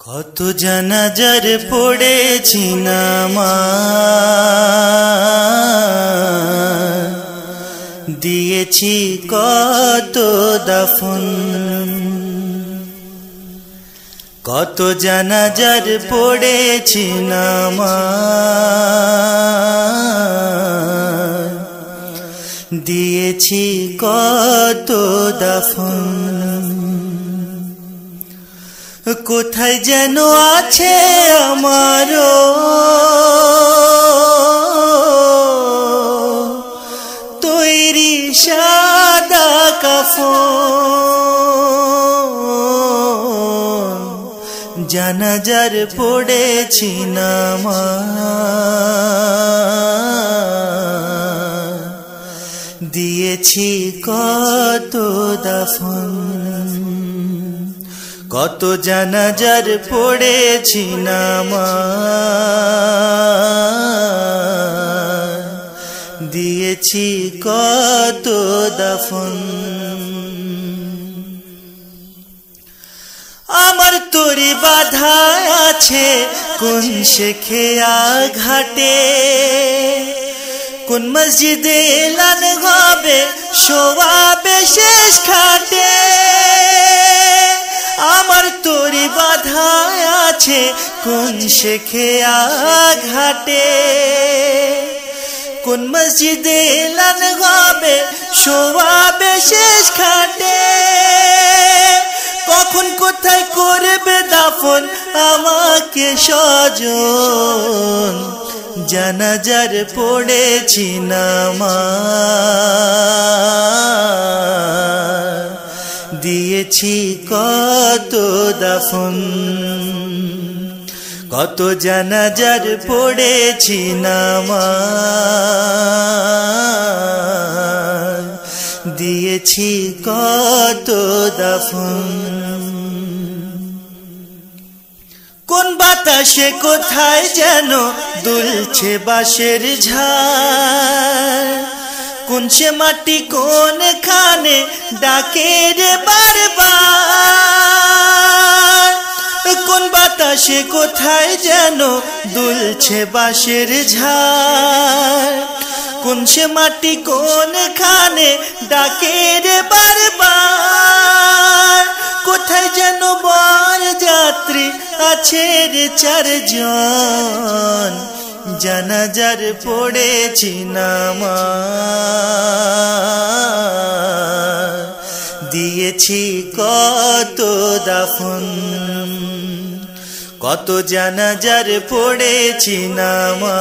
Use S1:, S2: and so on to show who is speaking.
S1: কত জানাজার পড়েছি নামাজ, দিয়েছি কত দাফন। কত জানাজার পড়েছি নামাজ, দিয়েছি কত দাফন। কোথায় যেন আছে আমারও তৈরি সাদা কাফন, জানাজার পড়েছি নামাজ, দিয়েছি কত দাফন। কত জানাজার পড়েছি নামাজ, দিয়েছি কত দাফন। আমার তরি বাধা আছে কোন শেখে ঘাটে, কোন মসজিদে এলান হবে শোয়াবে শেষ খাটে। আমার তরি বাধা আছে কোন শেখে ঘাটে, কোন মসজিদে এলান হবে শোয়াবে শেষ খাটে। কখন কোথায় করবে দাফন আমাকে স্বজন, জানাজার পড়েছি নামাজ, দিয়েছি কত দাফন। কত জানাজার পড়েছি নামাজ, দিয়েছি কত দাফন। কোন বাতাসে কোথায় যেন দুলছে বাঁশের ঝাড়, কোন সে মাটি কোন খানে ডাকে রে বারবার। কোন বাতাসে কোথায় যেন দুলছে বাঁশের ঝাড়, কোন সে মাটি কোন খানে ডাকে রে বারবার। কোথায় যেন বর যাত্রী আছে রে চারজন, জানাজার পড়েছি নামাজ, দিয়েছি কত দাফন। কত জানাজার পড়েছি নামাজ,